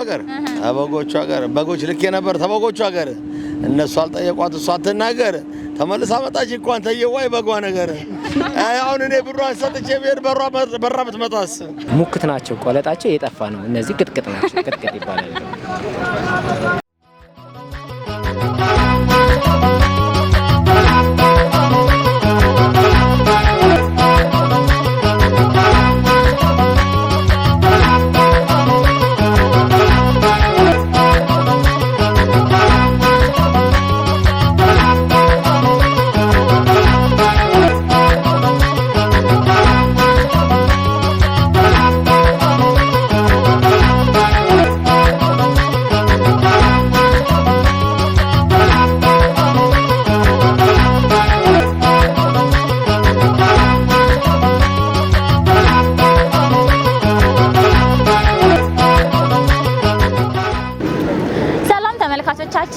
ሀገር በጎች ልክ የነበር ተበጎቹ ሀገር እነሱ አልጠየቋት እሷ አትናገር ተመልሳ መጣች እንኳን ተየዋይ በጓ ነገር አሁን እኔ ብሯን ሰጥቼ ብሄድ በራ ብትመጣስ ሙክት ናቸው ቆለጣቸው የጠፋ ነው እነዚህ ቅጥቅጥ ናቸው ቅጥቅጥ ይባላል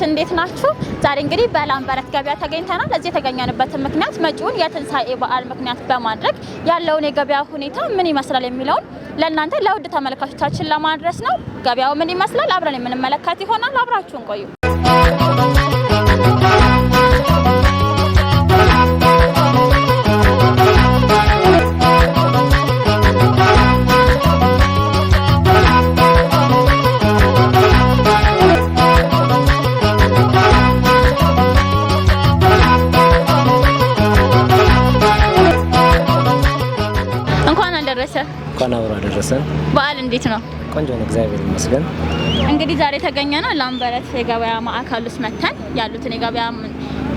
እንዴት ናችሁ? ዛሬ እንግዲህ በላምበረት ገበያ ተገኝተናል። እዚህ የተገኘንበት ምክንያት መጪውን የትንሳኤ በዓል ምክንያት በማድረግ ያለውን የገበያ ሁኔታ ምን ይመስላል የሚለውን ለእናንተ ለውድ ተመልካቾቻችን ለማድረስ ነው። ገበያው ምን ይመስላል አብረን የምንመለከት ይሆናል። አብራችሁን ቆዩ። አብሮ አደረሰን። በዓል እንዴት ነው? ቆንጆ ነው እግዚአብሔር ይመስገን። እንግዲህ ዛሬ ተገኘነው ላምበረት የገበያ ማዕከል ውስጥ መተን ያሉትን የገበያ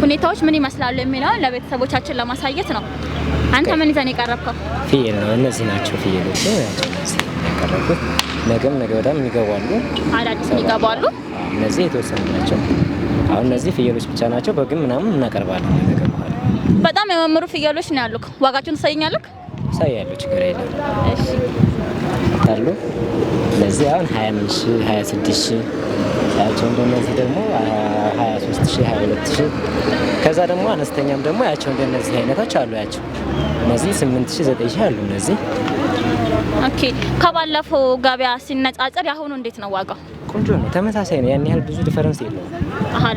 ሁኔታዎች ምን ይመስላሉ የሚለውን ለቤተሰቦቻችን ለማሳየት ነው። አንተ ምን ይዘን የቀረብከው? ፍየል ነው። እነዚህ ናቸው ፍየሎች ያቀረብኩት። ነገ ወዲያም ይገባሉ። አዳዲስ ይገባሉ። እነዚህ የተወሰኑ ናቸው። አሁን እነዚህ ፍየሎች ብቻ ናቸው። በግም ምናምን እናቀርባለን። በጣም የሚያማምሩ ፍየሎች ነው ያሉት። ዋጋቸውን ትሰይኛለህ? ሳያለው ችግር የለም። እሺ ታሉ ለዚህ አሁን 25000 26000 ያቸው እንደነዚህ ደግሞ 23000 22000 ከዛ ደግሞ አነስተኛም ደግሞ ያቸው እንደነዚህ አይነቶች አሉ ያቸው እነዚህ 8000 9000 አሉ እነዚህ። ኦኬ ከባለፈው ገበያ ሲነጻጸር ያሁኑ እንዴት ነው ዋጋው? ቆንጆ ነው ተመሳሳይ ነው ያን ያህል ብዙ ዲፈረንስ የለውም።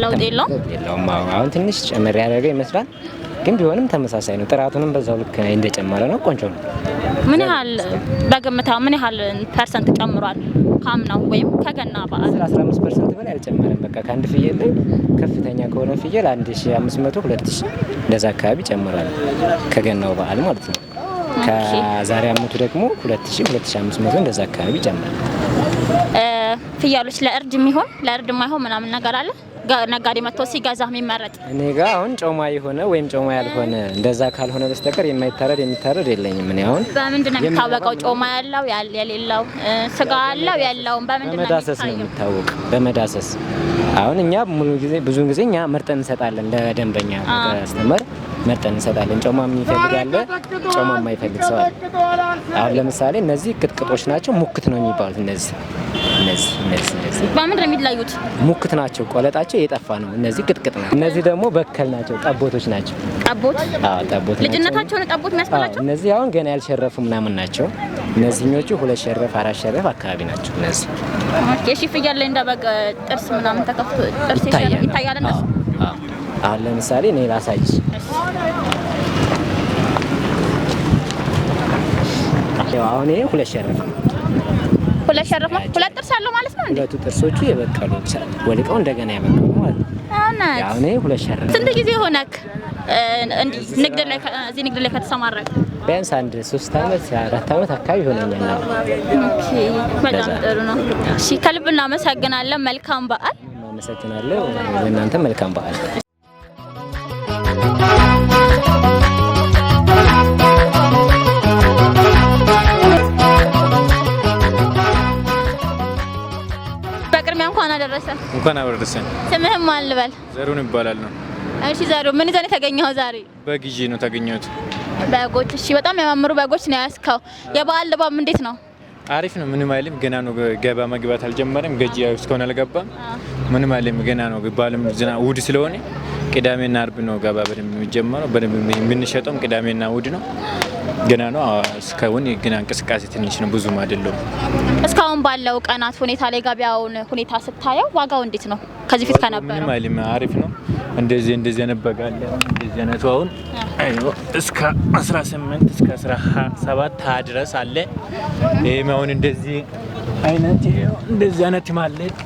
ለውጥ የለውም። አሁን ትንሽ ጨመር ያደረገ ይመስላል ግን ቢሆንም ተመሳሳይ ነው። ጥራቱንም በዛው ልክ እንደጨመረ ነው። ቆንጆ ነው። ምን ያህል በግምታው ምን ያህል ፐርሰንት ጨምሯል ካምናው ወይም ከገና በዓል? 15% በላይ አልጨመረም። በቃ ከአንድ ፍየል ላይ ከፍተኛ ከሆነ ፍየል 1500 2000 እንደዛ አካባቢ ጨምሯል ከገናው በዓል ማለት ነው። ከዛሬ አመቱ ደግሞ 2000 2500 እንደዛ አካባቢ ጨምሯል። ፍየሎች ለእርድ የሚሆን ለእርድ የማይሆን ምናምን ነገር አለ? ነጋዴ መጥቶ ሲገዛ የሚመረጥ እኔ ጋር አሁን ጮማ የሆነ ወይም ጮማ ያልሆነ እንደዛ ካልሆነ በስተቀር የሚታረድ የለኝም። ምን አሁን በምንድን ነው የሚታወቀው? ጮማ ያለው የሌለው ስጋ ያለው የለውም በምንድን ነው በመዳሰስ ነው የሚታወቀው? በመዳሰስ አሁን እኛ ብዙ ጊዜ እኛ መርጠን እንሰጣለን ለደንበኛ ከስተመር መርጠን እንሰጣለን። ጮማ የሚፈልግ አለ፣ ጮማ የማይፈልግ ሰው አለ። አሁን ለምሳሌ እነዚህ ቅጥቅጦች ናቸው፣ ሙክት ነው የሚባሉት። እነዚህ በምንድን ነው የሚለዩት? ሙክት ናቸው ቆለጣቸው የጠፋ ነው። እነዚህ ቅጥቅጥ ናቸው። እነዚህ ደግሞ በከል ናቸው፣ ጠቦቶች ናቸው። ጠቦት? አዎ ጠቦት። ልጅነታቸውን ጠቦት የሚያስበላቸው? እነዚህ አሁን ገና ያልሸረፉ ምናምን ናቸው። እነዚህኞቹ 2 ሸረፍ 4 ሸረፍ አካባቢ ናቸው እነዚህ። ኦኬ እሺ ፍየል ላይ እንደበግ ጥርስ ምናምን ተከፍቶ ጥርስ ይታያል እነሱ? አሁን ለምሳሌ እኔ ላሳይሽ። አሁን ይሄ 2 ሸረፍ ነው። 2 ሸረፍ ነው። 2 ጥርስ አለው ማለት ነው እንዴ? 2 ጥርሶቹ የበቀሉ ወልቀው እንደገና ያበቀሉ ማለት ነው። አሁን ይሄ 2 ሸረፍ። ስንት ጊዜ ሆነክ ንግድ ላይ ከተሰማራክ? ቢያንስ 3 አመት 4 አመት አካባቢ ሆነኛል። ኦኬ በጣም ጥሩ ነው። እሺ ከልብ እናመሰግናለን። መልካም በዓል። እናመሰግናለሁ። ለእናንተ መልካም በዓል። እንኳን አደረሰን። ስምህን ማን ልበል? ዘሩን ይባላል ነው። እሺ ዘሩ ምን ይዘን የተገኘው ዛሬ? በግዢ ነው ተገኘሁት። በጎች? እሺ በጣም የሚያማምሩ በጎች ነው ያስከው። የበዓል ድባብ እንዴት ነው? አሪፍ ነው። ምንም አይልም። ገና ነው ገበያ መግባት አልጀመረም። ገጂ እስካሁን አልገባም። ምንም አይልም። ገና ነው። በዓልም እሑድ ስለሆነ ቅዳሜና አርብ ነው ገበያ በደንብ የሚጀመረው። በደንብ የምንሸጠውም ቅዳሜና እሑድ ነው። ገና ነው። እስካሁን ገና እንቅስቃሴ ትንሽ ነው፣ ብዙም አይደለም። እስካሁን ባለው ቀናት ሁኔታ ላይ ገበያውን ሁኔታ ስታየው ዋጋው እንዴት ነው? ከዚህ ፊት ከነበረው ምንም አሪፍ ነው። እንደዚህ ያነበጋለ እንደዚህ አይነቱ አሁን እስከ 18 እስከ 17 ድረስ አለ። ይሄም አሁን እንደዚህ አይነት ማለት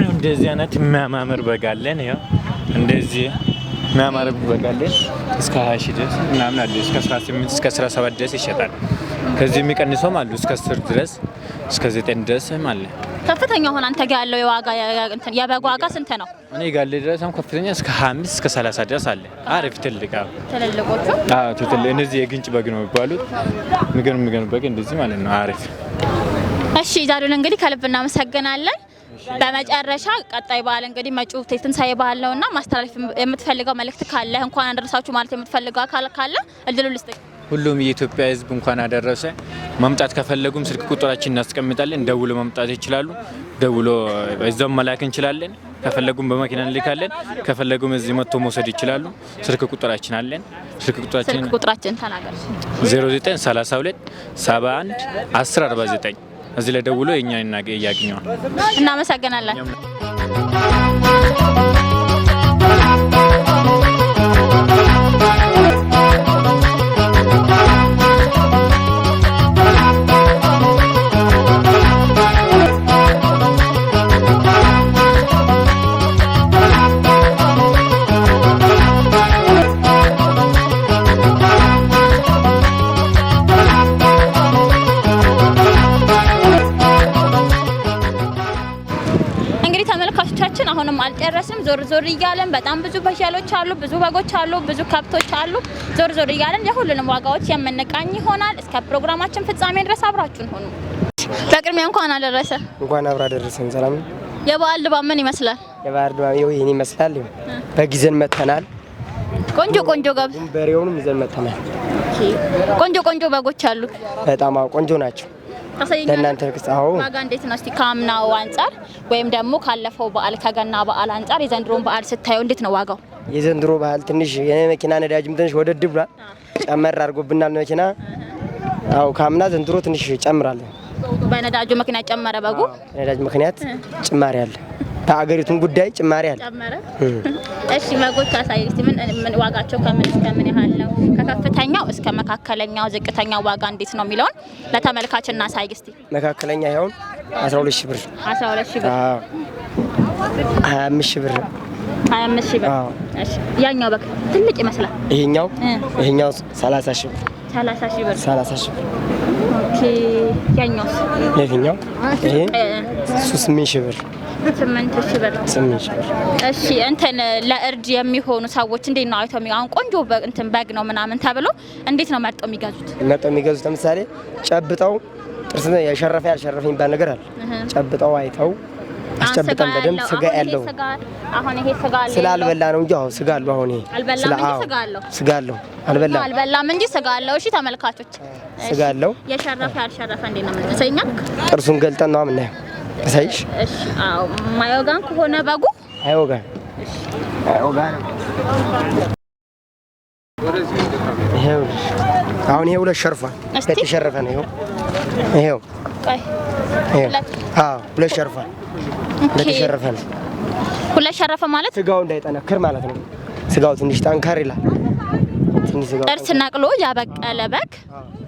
እንደዚህ አይነት የሚያማምር በጋለን እንደዚህ የሚያማምር በጋለን እስከ 20 ድረስ ምናምን አለ። እስከ 18 እስከ 17 ድረስ ይሸጣል። ከዚህ የሚቀንሰውም አሉ እስከ 10 ድረስ እስከ 9 ድረስ አለ። ከፍተኛ ሆነ አንተ ጋር ያለው የዋጋ የበግ ዋጋ ስንት ነው? እኔ ጋር ድረስ ከፍተኛ እስከ 25 እስከ 30 ድረስ አለ። አሪፍ ትልቅ ትልልቆቹ ትልቅ እነዚህ የግንጭ በግ ነው የሚባሉት። ምግን በግ እንደዚህ ማለት ነው። አሪፍ። እሺ ዛሬውን እንግዲህ ከልብ እናመሰግናለን። በመጨረሻ ቀጣይ በዓል እንግዲህ መጪው የትንሳኤ በዓል ነውና ማስተላለፍ የምትፈልገው መልእክት ካለ እንኳን አደረሳችሁ ማለት የምትፈልገው አካል ካለ እድሉ ልስጥኝ። ሁሉም የኢትዮጵያ ሕዝብ እንኳን አደረሰ። መምጣት ከፈለጉም ስልክ ቁጥራችን እናስቀምጣለን። ደውሎ መምጣት ይችላሉ። ደውሎ እዛው መላክ እንችላለን። ከፈለጉም በመኪና እንልካለን። ከፈለጉም እዚህ መጥቶ መውሰድ ይችላሉ። ስልክ ቁጥራችን አለን። ስልክ ቁጥራችን ተናገር። 0932 71 1049 እዚህ ላይ ደውሎ የኛን ያገኛል። እናመሰግናለን። አሁንም አልጨረስም። ዞር እያለን በጣም ብዙ ፍየሎች አሉ፣ ብዙ በጎች አሉ፣ ብዙ ከብቶች አሉ። ዞር እያለን የሁሉንም ዋጋዎች የምንቃኝ ይሆናል። እስከ ፕሮግራማችን ፍጻሜ ድረስ አብራችሁን ሆኑ። በቅድሚያ እንኳን አደረሰ። እንኳን አብራ ደረሰን። ሰላም። የበዓል ድባብ ምን ይመስላል? የበዓል ድባብ ይሄን ይመስላል። በጊዜን መተናል። ቆንጆ ገብስ በሬውንም ይዘን መተናል። ቆንጆ በጎች አሉ። በጣም ቆንጆ ናቸው። ለእናንተ ክስታው ዋጋ እንዴት ነው? እስቲ ካምናው አንፃር ወይም ደግሞ ካለፈው በዓል ከገና በዓል አንፃር የዘንድሮን በዓል ስታዩ እንዴት ነው ዋጋው? የዘንድሮ በዓል ትንሽ የመኪና ነዳጅም ትንሽ ወደድ ብሏል። ጨመር አድርጎብናል መኪና። አው ካምና ዘንድሮ ትንሽ ጨምራል። በነዳጁ ምክንያት ጨመረ በጉ? ነዳጅ ምክንያት ጭማሪ አለ። በአገሪቱን ጉዳይ ጭማሪ አለ። ጨመረ። እሺ በጎች አሳይ እስቲ ምን ዋጋቸው ከምን እስከ ምን ያህል ነው? ከከፍተኛው እስከ መካከለኛው ዝቅተኛው ዋጋ እንዴት ነው የሚለውን ለተመልካች እናሳይ እስቲ። መካከለኛ ይሁን 12 ሺህ ብር። 12 ሺህ ብር። አዎ 25 ሺህ ብር። 25 ሺህ ብር። እሺ ያኛው በግ ትልቅ ይመስላል። ይሄኛው 30 ሺህ ብር። 30 ሺህ ብር። 30 ሺህ ብር። ኦኬ ያኛው ለኛው ይሄ 8 ሺህ ብር። 8 ሺህ ብር። 8 ሺህ ብር። እሺ እንትን ለእርድ የሚሆኑ ሰዎች እንዴት ነው አይተው አሁን ቆንጆ እንትን በግ ነው ምናምን ተብሎ እንዴት ነው መርጠው የሚገዙት? ለምሳሌ ጨብጠው ጥርስ ያሸረፈ ያልሸረፈ የሚባል ነገር አለ። ጨብጠው አይተው አስጨብጠን በደንብ ስጋ ያለው አሁን ይሄ ስጋ አለ ስላልበላ ነው እንጂ አሁን ስጋ አለው። አሁን ይሄ ስጋ አለው አልበላም እንጂ ስጋ አለው። እሺ ተመልካቾች ስጋ አለው። የሸረፈ ያልሸረፈ እንዴት ነው የምትሰኛ? ጥርሱን ገልጠን ነው የምናየው። እሺ አዎ ማይወጋን ከሆነ በጉ አይወጋን። አይወጋን። ይሄው አሁን ይሄው ለሸርፋ የተሸረፈ ነው። ይሄው ቆይ ሁለት ሸርፋ ለተሸረፈ ነው። ሁለት ሸረፈ ማለት ስጋው እንዳይጠነክር ማለት ነው። ስጋው ትንሽ ጠንከር ይላል። ትንሽ ስጋው ጥርስ ነቅሎ ያበቀለ በግ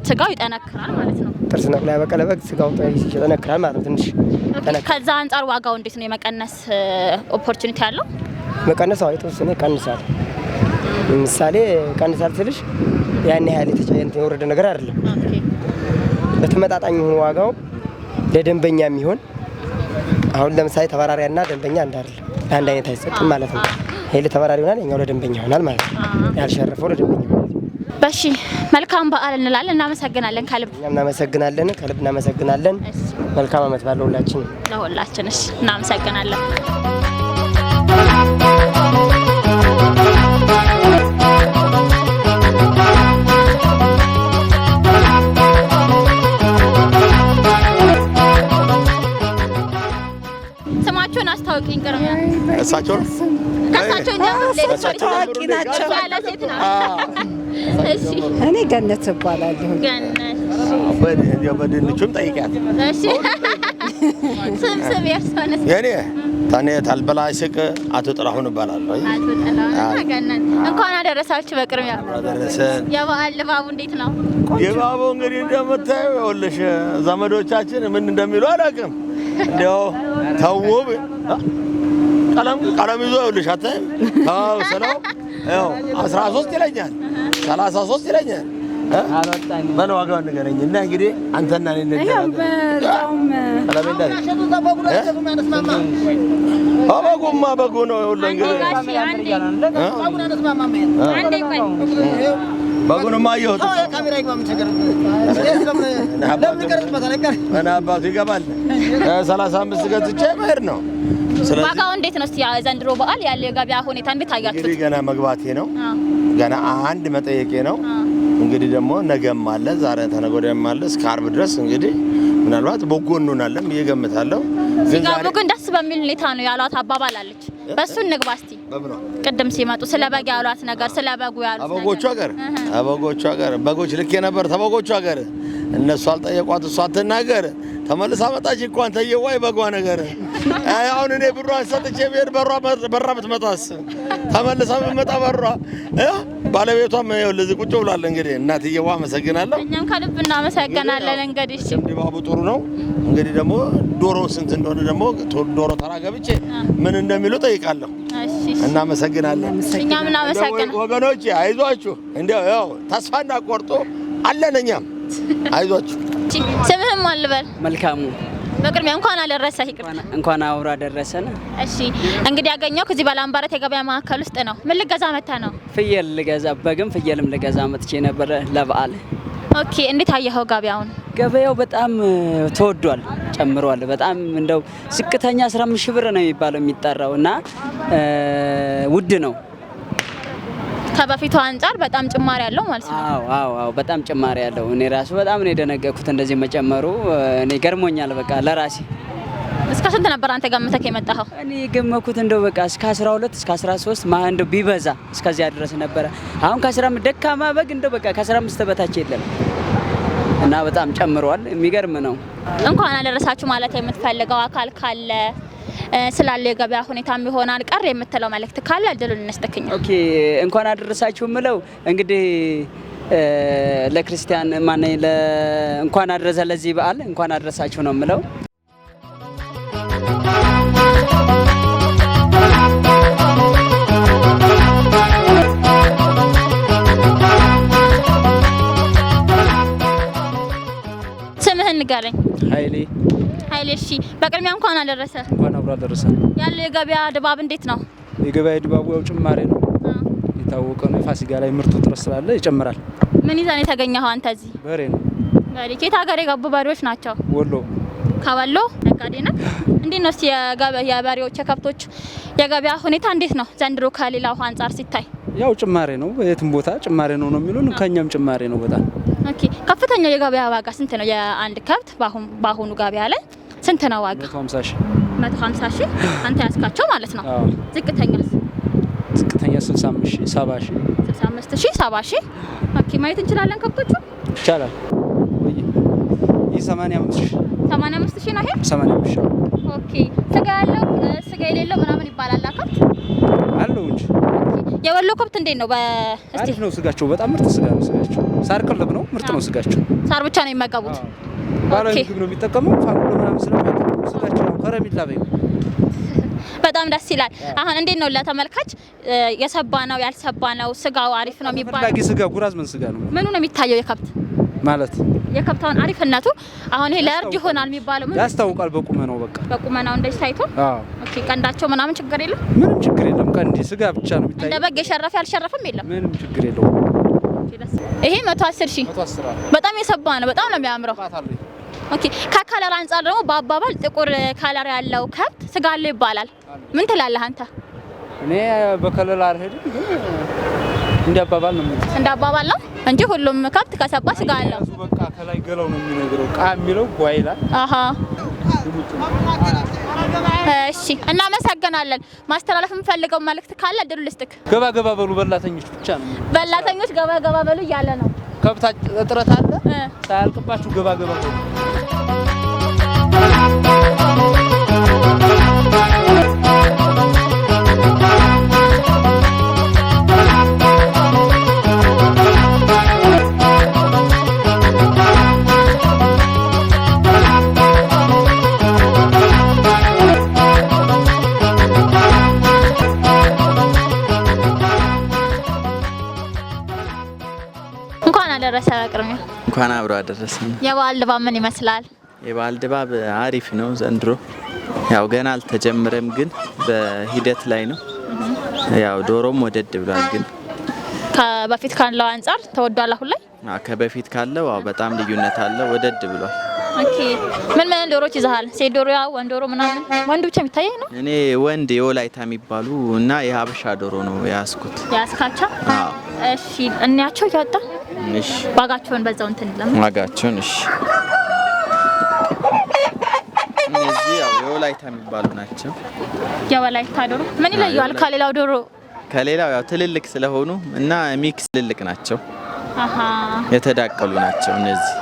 ስጋው ይጠነክራል ማለት ነው። ጥርስ ነቅሎ ያበቀለ በግ ስጋው ይጠነክራል ማለት ነው። ትንሽ ከዛ አንፃር ዋጋው እንዴት ነው? የመቀነስ ኦፖርቹኒቲ አለው? መቀነስ አዎ የተወሰነ ይቀንሳል። ምሳሌ ቀንሳል ስልሽ ያን ያህል የወረደ ነገር አይደለም። በተመጣጣኝ ሆኖ ዋጋው ለደንበኛ የሚሆን አሁን ለምሳሌ ተባራሪያና ደንበኛ አንድ አይነት አይሰጥም ማለት ነው። ይሄ ለተባራሪ ይሆናል፣ የኛው ለደንበኛ ይሆናል ማለት ነው። ያልሸረፈው ለደንበኛ ይሆናል። በሺ መልካም በዓል እንላለን። እናመሰግናለን ከልብ። እኛም እናመሰግናለን፣ ከልብ እናመሰግናለን። መልካም ዓመት ባለው ለሁላችን። እሺ እናመሰግናለን። ስማችሁን አስታውቂኝ። ቅርብ እሳቸው ከሳቸው ጀምሮ ሌሎች ታዋቂ ናቸው። ያለ ሴት ነው። እሺ እኔ ገነት እባላለሁ። ገነት በድንቹም ጠይቂያት። እሺ ስም ያስሆነስ የኔ ታኔ ታልበላሽቅ አቶ ጥላሁን እባላለሁ። አቶ ጥላሁን ገነት እንኳን አደረሳችሁ። በቅድሚያ አደረሰን። የበዓል ድባቡ እንዴት ነው? የባቡ እንግዲህ እንደምታየው ይኸውልሽ ዘመዶቻችን ምን እንደሚሉ አላውቅም። እንደው ተውብ ቀለም ይዞ ይኸውልሽ አታይም? አዎ ስለው ያው 13 ይለኛል 33 ይለኛል። ምን ዋጋውን ንገረኝ እና እንግዲህ አንተና እኔ እንገናኛለን። በጉ ነው ይኸውልህ እንግዲህ በጉንማ አየሁት። ምን አባቱ ይገባል። 35 ገዝቼ መሄድ ነው። ዋጋው እንዴት ነው? እስቲ ዘንድሮ በዓል ያለው የገበያ ሁኔታ እንዴት አያችሁት? እንግዲህ ገና መግባቴ ነው። ገና አንድ መጠየቄ ነው። እንግዲህ ደግሞ ነገም አለ ዛሬ ተነገ ወዲያም አለ እስከ ዓርብ ድረስ እንግዲህ ምናልባት በጎ እንሆናለን ብዬ እገምታለሁ። ሲጋቡ ግን ደስ በሚል ሁኔታ ነው ያሏት አባባል አለች። በሱ እንግባ እስቲ። ቅድም ሲመጡ ስለ በግ ያሏት ነገር ስለ በጉ ያሉት ነገር አበጎቹ ሀገር በጎች ልክ የነበር ተበጎቹ ሀገር እነሱ አልጠየቋት እሷ አትናገር ተመልሳ መጣች እንኳን ተየዋይ በጓ ነገር አሁን እኔ ብሯን ሰጥቼ ብሄድ በራ ብትመጣስ ተመልሳ ብትመጣ በራ ባለቤቷም ይኸው ለዚህ ቁጭ ብሏል። እንግዲህ እናትየዋ አመሰግናለሁ። እኛም ከልብ እናመሰግናለን። እንግዲህ እሺ ድባቡ ጥሩ ነው። እንግዲህ ደግሞ ዶሮ ስንት እንደሆነ ደግሞ ዶሮ ተራ ገብቼ ምን እንደሚሉ ጠይቃለሁ። እሺ እናመሰግናለን። እኛም እናመሰግናለን። ወገኖቼ አይዟችሁ፣ እንደው ያው ተስፋ እንዳቆርጡ አለን። እኛም አይዟችሁ። ስምህም አልበል? መልካሙ። በቅድሚያ እንኳን አደረሰህ። እንኳን አውራ ደረሰን። እሺ እንግዲህ ያገኘው ከዚህ ባላምባረት የገበያ ማዕከል ውስጥ ነው። ምን ልገዛ መጥተህ ነው? ፍየል ልገዛ፣ በግም ፍየልም ልገዛ መጥቼ ነበር ለበዓል። ኦኬ እንዴት አየኸው ገበያውን? ገበያው በጣም ተወዷል፣ ጨምሯል። በጣም እንደው ዝቅተኛ 15 ሺህ ብር ነው የሚባለው የሚጠራው እና ውድ ነው። ከበፊቱ አንፃር በጣም ጭማሪ ያለው ማለት ነው። አዎ በጣም ጭማሪ ያለው። እኔ ራሱ በጣም ነው የደነገኩት እንደዚህ መጨመሩ። እኔ ገርሞኛል በቃ ለራሴ። እስከ ስንት ነበር አንተ ገምተህ የመጣኸው? እኔ ገመኩት እንደው በቃ እስከ 12 እስከ 13 እንደው ቢበዛ እስከዚያ ድረስ ነበረ። አሁን ከ15 ደካማ በግ እንደው በቃ ከ15 በታች የለም እና በጣም ጨምሯል። የሚገርም ነው። እንኳን አደረሳችሁ ማለት የምትፈልገው አካል ካለ ስላለው የገበያ ሁኔታም ይሆናል ቀር የምትለው መልእክት ካለ እድሉን እንስጥክኝ። ኦኬ እንኳን አደረሳችሁ ምለው እንግዲህ ለክርስቲያን ማነኝ እንኳን አደረሰ ለዚህ በዓል እንኳን አደረሳችሁ ነው ምለው። ስምህን ንገረኝ። ኃይሌ። እሺ በቅድሚያ እንኳን አደረሰ። እንኳን አብሮ አደረሰ። ያለው የገበያ ድባብ እንዴት ነው? የገበያ ድባቡ ያው ጭማሬ ነው የታወቀ ነው። ፋሲካ ላይ ምርቱ ጥረት ስላለ ይጨምራል። ምን ይዘን የተገኘኸው አንተ እዚህ? በሬ ነው። በሬ ከየት ሀገር የገቡ በሬዎች ናቸው? ወሎ። ከወሎ ነጋዴ ነህ? እንዴት ነው የበሬዎች የከብቶች የገበያ ሁኔታ እንዴት ነው ዘንድሮ ከሌላው አንፃር ሲታይ? ያው ጭማሬ ነው፣ የትም ቦታ ጭማሬ ነው የሚሉን፣ ከኛም ጭማሬ ነው በጣም። ኦኬ ከፍተኛው የገበያ ዋጋ ስንት ነው? የአንድ ከብት በአሁኑ ገበያ ላይ ስንት ነው ዋጋ? 150 ሺህ 150 ሺህ አንተ ያስካቸው ማለት ነው። ዝቅተኛስ? ዝቅተኛ 65 ሺህ 70 ሺህ 65 ሺህ 70 ሺህ። ኦኬ ማየት እንችላለን ከብቶቹ? ይቻላል። ይህ 85 ሺህ 85 ሺህ ነው ይሄ? 85 ሺህ። ኦኬ ስጋ ያለው ስጋ የሌለው ምናምን ይባላል ከብት አለው እንጂ። የወሎ ከብት እንዴት ነው? አሪፍ ነው ስጋቸው፣ በጣም ምርጥ ስጋ ነው ስጋቸው። ሳር ቅልብ ነው፣ ምርጥ ነው ስጋቸው። ሳር ብቻ ነው የሚመገቡት? ባህላዊ ምግብ ነው የሚጠቀመው። ፋኑሎ ምናምን ስለማይጠቀሙ ስጋቸው ከረሚላ በይ። በጣም ደስ ይላል። አሁን እንዴት ነው ለተመልካች የሰባ ነው ያልሰባ ነው ስጋው አሪፍ ነው የሚባለው? ፈላጊ ስጋ ጉራዝመን ስጋ ነው። ምኑ ነው የሚታየው የከብት ማለት የከብታውን አሪፍነቱ? አሁን ይሄ ለእርድ ይሆናል የሚባለው ምን ያስታውቃል? በቁመናው በቃ በቁመናው እንደዚህ ታይቶ። ኦኬ ቀንዳቸው ምናምን ችግር የለም? ምንም ችግር የለም። ቀንዲ ስጋ ብቻ ነው የሚታየው። እንደ በግ የሸረፈ ያልሸረፈም የለም? ምንም ችግር የለውም። ይሄ 110 ሺህ በጣም የሰባ ነው። በጣም ነው የሚያምረው። ኦኬ ከከለር አንፃር ደግሞ በአባባል ጥቁር ከለር ያለው ከብት ስጋ አለው ይባላል። ምን ትላለህ አንተ? እኔ በከለር አልሄድም፣ ግን እንደ አባባል ነው የምልህ። እንደ አባባል ነው እንጂ ሁሉም ከብት ከሰባ ስጋ አለው። በቃ ከላይ ገላው ነው የሚነግረው። ቃ የሚለው ጓይላ። አሃ እሺ እናመሰግናለን። ማስተላለፍ የምፈልገው መልእክት ካለ እድሉ ልስጥክ። ገባ ገባ በሉ በላተኞች ብቻ ነው። በላተኞች ገባ ገባ በሉ እያለ ነው። ከብታ እጥረት አለ ሳያልቅባችሁ ገባ ገባ በሉ። ደረሰ በቅድሚያ እንኳን አብሮ አደረሰን። የበዓል ድባብ ምን ይመስላል? የበዓል ድባብ አሪፍ ነው ዘንድሮ። ያው ገና አልተጀመረም ግን በሂደት ላይ ነው። ያው ዶሮም ወደድ ብሏል ግን ከበፊት ካለው አንፃር ተወዷል አሁን ላይ? ከበፊት ካለው በጣም ልዩነት አለ፣ ወደድ ብሏል። ኦኬ ምን ዶሮች ይዘሃል? ሴት ዶሮ ያው ወንድ ዶሮ ምናምን? ወንድ ብቻ የሚታየው ነው? እኔ ወንድ የወላይታ የሚባሉ እና የሀበሻ ዶሮ ነው ያስኩት። ያስካቸው? አዎ። እሺ እንያቸው ያወጣ። እሺ ዋጋቸውን በዛው እንትን ለምን? ዋጋቸውን እሺ እነዚህ ያው የወላይታ የሚባሉ ናቸው። የወላይታ ዶሮ ምን ይለያል ከሌላው ዶሮ? ከሌላው ያው ትልልቅ ስለሆኑ እና ሚክስ ትልልቅ ናቸው። አሃ የተዳቀሉ ናቸው እነዚህ።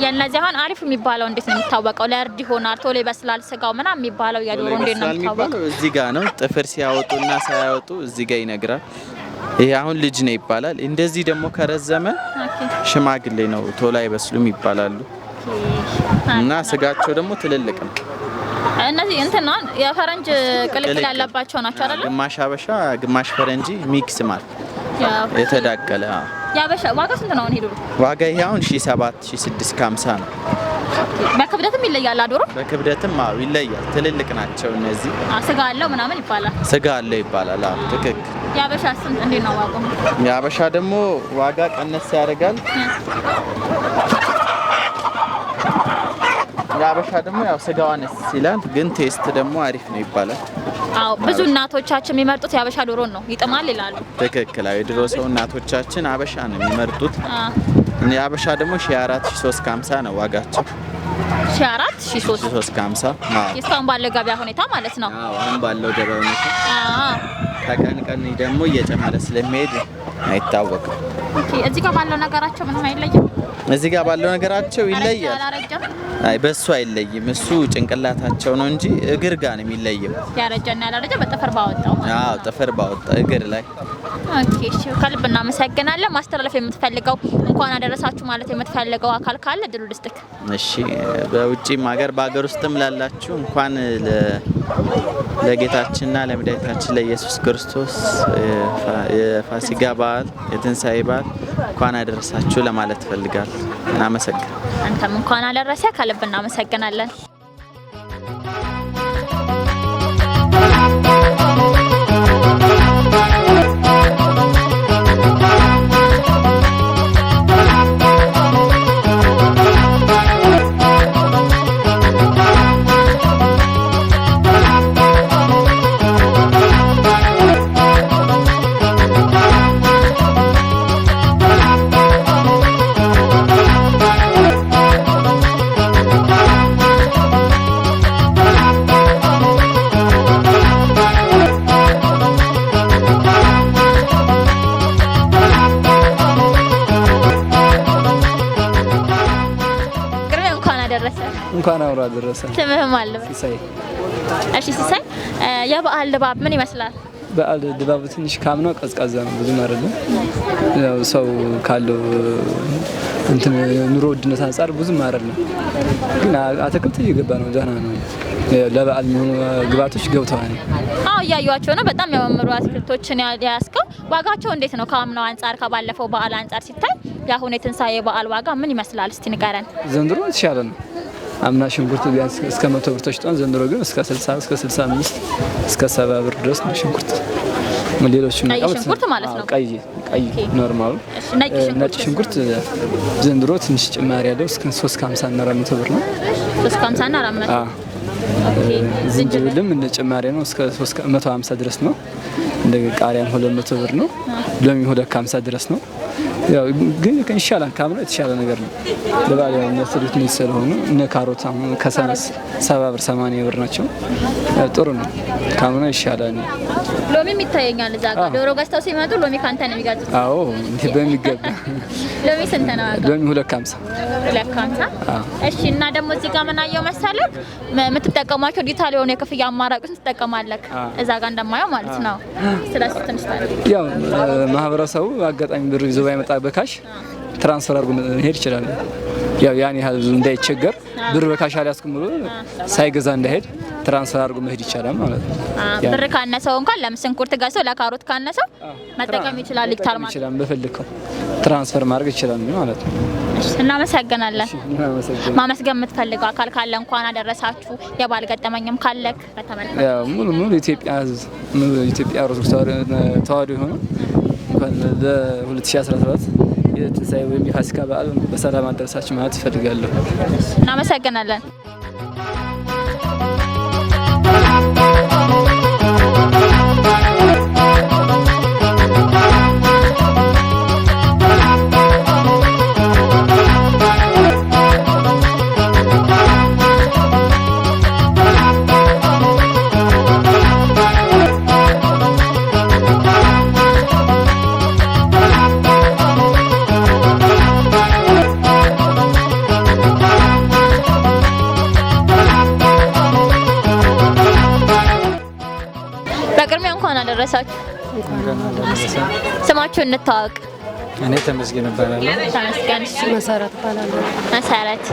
የነዚህ አሁን አሪፍ የሚባለው እንዴት ነው የሚታወቀው? ለእርድ ይሆናል ቶሎ ይበስላል ስጋው ምናምን የሚባለው የዶሮ እንዴት ነው የሚታወቀው? እዚህ ጋር ነው ጥፍር ሲያወጡና ሳያወጡ እዚህ ጋር ይነግራል። ይሄ አሁን ልጅ ነው ይባላል። እንደዚህ ደግሞ ከረዘመ ሽማግሌ ነው ቶሎ አይበስሉም ይባላሉ። እና ስጋቸው ደግሞ ትልልቅ ነው። እነዚህ እንትና የፈረንጅ ቅልቅል ያለባቸው ናቸው አይደል? ግማሽ አበሻ ግማሽ ፈረንጂ ሚክስ ማለት የተዳቀለ። ያበሻ ዋጋ ስንት ነው? ሄዱ ዋጋ ይሄ አሁን 1700 1650 ነው። በክብደትም ይለያል ዶሮ? በክብደትም ይለያል። ትልልቅ ናቸው እነዚህ። ስጋ አለው ምናምን ይባላል። ስጋ አለው ይባላል። ትክክል። ያበሻ ስንት እንዴት ነው ዋጋው? ያበሻ ደግሞ ዋጋ ቀነስ ያደርጋል። ያበሻ ደግሞ ያው ስጋው አነስ ይላል፣ ግን ቴስት ደግሞ አሪፍ ነው ይባላል። አዎ ብዙ እናቶቻችን የሚመርጡት ያበሻ ዶሮን ነው፣ ይጥማል ይላሉ። ትክክል። የድሮ ሰው እናቶቻችን አበሻ ነው የሚመርጡት። ያበሻ ደግሞ 1400 ነው ዋጋቸው። 1400 እስካሁን ባለው ገበያ ሁኔታ ማለት ነው። አሁን ባለው ገበያ ሁኔታ ከቀን ቀን ደግሞ እየጨመረ ስለሚሄድ አይታወቅም። እዚህ ጋር ባለው ነገራቸው ምንም አይለይም። እዚህ ጋር ባለው ነገራቸው ይለያል። አይ በሱ አይለይም። እሱ ጭንቅላታቸው ነው እንጂ እግር ጋር ነው የሚለየው። ያረጀና ያላረጀ በጥፍር ባወጣው። አዎ ጥፍር ባወጣው እግር ላይ። ኦኬ እሺ፣ ከልብ እናመሰግናለን። ማስተላለፍ የምትፈልገው እንኳን አደረሳችሁ ማለት የምትፈልገው አካል ካለ ድሉ ልስጥክ። እሺ፣ በውጪም ሀገር በሀገር ውስጥም ላላችሁ እንኳን ለጌታችንና ለመድኃኒታችን ለኢየሱስ ክርስቶስ የፋሲካ በዓል የትንሣኤ በዓል እንኳን አደረሳችሁ ለማለት ፈልጋለሁ። እናመሰግናለን። አንተም እንኳን አደረሰ። ከልብ እናመሰግናለን። እንኳን አብሮ አደረሰ። ስምህም አለው? ሲሳይ። እሺ ሲሳይ፣ የበዓል ድባብ ምን ይመስላል? በዓል ድባቡ ትንሽ ካምናው ቀዝቃዛ ነው፣ ብዙም አይደለም። ያው ሰው ካለው እንትን ኑሮ ውድነት አንፃር ብዙም አይደለም፣ ግን አትክልት እየገባ ነው፣ ደህና ነው። ለበዓል የሚሆኑ ግብአቶች ገብተዋል። አዎ እያዩዋቸው ነው። በጣም ያማምሩ አትክልቶችን ያስከው። ዋጋቸው እንዴት ነው? ከአምናው አንፃር ከባለፈው በዓል አንፃር ሲታይ የአሁኑ የትንሣኤ በዓል ዋጋ ምን ይመስላል? እስቲ ንገረን። ዘንድሮ የተሻለ ነው። አምና ሽንኩርት ቢያንስ እስከ 100 ብር ተሽጧል። ዘንድሮ ግን እስከ 60 እስከ 65 እስከ 70 ብር ድረስ ነው ሽንኩርት። ሌሎችም ሽንኩርት ማለት ነው። ቀይ ኖርማሉ። ነጭ ሽንኩርት ዘንድሮ ትንሽ ጭማሪ ያለው እስከ 350 እና 400 ብር ነው። 350 እና 400። ዝንጅብልም እንደ ጭማሪ ነው፣ እስከ 150 ድረስ ነው። እንደ ቃሪያም 200 ብር ነው። ሎሚ 250 ድረስ ነው። ያው ግን ይሻላል ካምና የተሻለ ነገር ነው። ለባለ የሚያስሉት ነው ስለሆነ እነ ካሮት አሁን ከሰነስ 70 ብር 80 ብር ናቸው። ጥሩ ነው ካምና ይሻላል። ሎሚ ይታየኛል እዛ ጋር ዶሮ ገዝተው ሲመጡ ሎሚ ካንተ ነው የሚገዙት? አዎ እንዴ በሚገባ። ሎሚ ስንት ነው ዋጋው? ሎሚ 250 250። እሺ እና ደግሞ እዚህ ጋር ምን አየው መሰለህ የምትጠቀማቸው ዲጂታል የሆነ የክፍያ አማራጮችን ትጠቀማለህ እዛ ጋር እንደማየው ማለት ነው። ስለዚህ ትንሽ ያው ማህበረሰቡ አጋጣሚ ብር ይዞ ባይመጣ በካሽ ትራንስፈር አድርጎ መሄድ ይችላል። ያው ያን ያህል እንዳይቸገር ብር በካሽ አልያዝኩም ብሎ ሳይገዛ እንዳይሄድ ትራንስፈር አድርጎ መሄድ ይቻላል ማለት ነው። ብር ካነሰው እንኳን ለምስንኩርት ገዝተው ለካሮት ካነሰው መጠቀም ይችላል ዲጂታል ማለት ይችላል። በፈልከው ትራንስፈር ማድረግ ይችላል ማለት ነው። እናመሰግናለን። ማመስገን የምትፈልገው አካል ካለ እንኳን አደረሳችሁ። የባል ገጠመኝም ካለክ በተመለከተ ያው ሙሉ ኢትዮጵያ ኢትዮጵያ ኦርቶዶክስ ተዋህዶ የሆነ እንኳን ለ2017 የትንሳኤ ወይም የፋሲካ በዓል በሰላም አደረሳችሁ ማለት እፈልጋለሁ። እናመሰግናለን። በቅድሚያ እንኳን አደረሳችሁ። ስማችሁን እንታወቅ። እኔ ተመስገን እባላለሁ። ተመስገን። እሺ መሰረት እባላለሁ። መሰረት።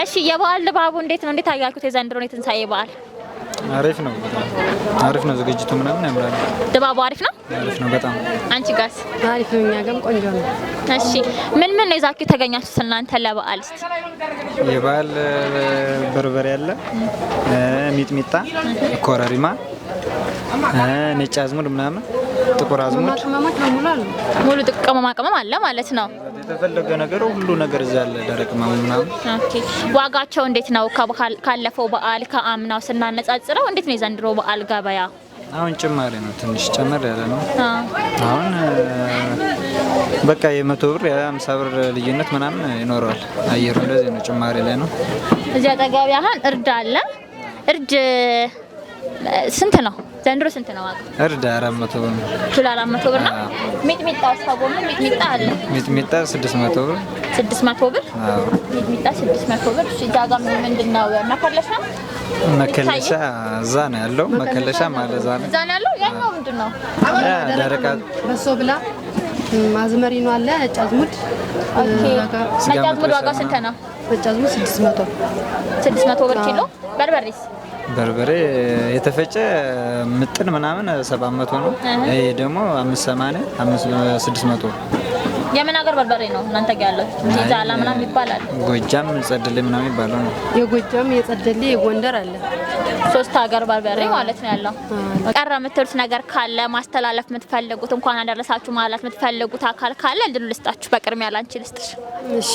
እሺ የበዓል ድባቡ እንዴት ነው? እንዴት አያልኩት የዘንድሮን የትንሳኤ በዓል? አሪፍ ነው። አሪፍ ነው። ዝግጅቱ ምናምን ያምራል። ድባቡ አሪፍ ነው። አሪፍ ነው በጣም። አንቺ ጋርስ? አሪፍ ነው። እኛ ጋርም ቆንጆ ነው። እሺ ምን ምን ይዛችሁ የተገኛችሁት እናንተ ለበዓል? እስቲ የበዓል በርበሬ አለ፣ ሚጥሚጣ፣ ኮረሪማ፣ ነጭ አዝሙድ ምናምን፣ ጥቁር አዝሙድ ሙሉ ቅመማ ቅመም አለ ማለት ነው። የተፈለገ ነገር ሁሉ ነገር እዛ አለ። ደረቅ ቅመም ምናምን። ኦኬ ዋጋቸው እንዴት ነው? ካለፈው በዓል ከአምናው ስናነጻጽረው እንዴት ነው የዘንድሮ በዓል ገበያ? አሁን ጭማሪ ነው። ትንሽ ጨመር ያለ ነው። አሁን በቃ የ100 ብር የ50 ብር ልዩነት ምናምን ይኖረዋል። አየሩ እንደዚህ ነው። ጭማሪ ላይ ነው። እዚያ አጠገብ አሁን እርድ አለ። እርድ ስንት ነው ዘንድሮ? ስንት ነው ዋጋ? እርድ 400 ብር ነው። ኪሎ 400 ብር ነው። ሚጥሚጣ አስታውቆም ሚጥሚጣ አለ። ሚጥሚጣ 600 ብር። 600 ብር? አዎ ሚጥሚጣ 600 ብር። እሺ ዳጋ ምንድነው? መከለሻ መከለሻ እዛ ነው ያለው። መከለሻ ማለት እዛ ነው ያለው። ያኛው ምንድነው? ደረቃ በሶ ብላ ማዝመሪኖ አለ። ነጭ አዝሙድ። ኦኬ ነጭ አዝሙድ ዋጋ ስንት ነው? ነጭ አዝሙድ 600 ብር ኪሎ። በርበሬስ? በርበሬ የተፈጨ ምጥን ምናምን 700 ነው። ይሄ ደግሞ 580 600። የምን ሀገር በርበሬ ነው እናንተ ጋር ያለው? ዛላ ምናምን ይባላል። ጎጃም ጸደሌ ምናምን ይባላል ነው። የጎጃም የጸደሌ የጎንደር አለ። 3 ሀገር በርበሬ ማለት ነው ያለው። ቀረ የምትሉት ነገር ካለ ማስተላለፍ የምትፈልጉት እንኳን አደረሳችሁ ማለት የምትፈልጉት አካል ካለ እድሉ ልስጣችሁ። በቅድሚያ ላንቺ ልስጥሽ። እሺ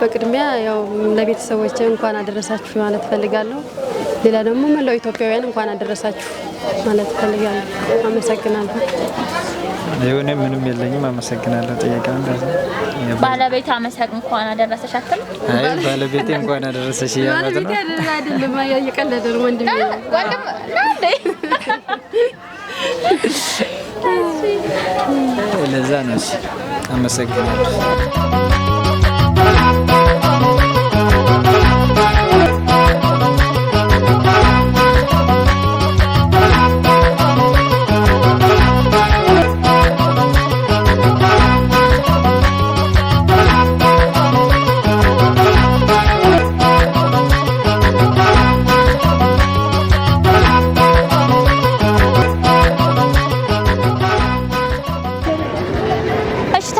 በቅድሚያ ያው ለቤተሰቦቼ እንኳን አደረሳችሁ ማለት ፈልጋለሁ። ሌላ ደግሞ መላው ኢትዮጵያውያን እንኳን አደረሳችሁ ማለት ፈልጋለሁ። አመሰግናለሁ። የሆነ ምንም የለኝም። አመሰግናለሁ። ጥያቄው እንደዚህ ባለቤት አመሰግ እንኳን አደረሰሽ አትል? አይ ባለቤቴ እንኳን አደረሰሽ ያመት ነው አይደለም። እየቀለደ ነው ወንድሜ። ወንድም እንዴ? ለዛ ነው። አመሰግናለሁ።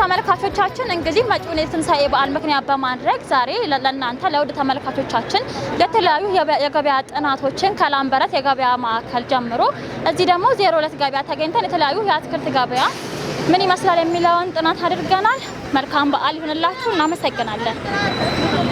ተመልካቾቻችን እንግዲህ መጪውን የትንሳኤ በዓል ምክንያት በማድረግ ዛሬ ለእናንተ ለውድ ተመልካቾቻችን የተለያዩ የገበያ ጥናቶችን ከላምበረት የገበያ ማዕከል ጀምሮ እዚህ ደግሞ 02 ገበያ ተገኝተን የተለያዩ የአትክልት ገበያ ምን ይመስላል የሚለውን ጥናት አድርገናል። መልካም በዓል ይሁንላችሁ። እናመሰግናለን።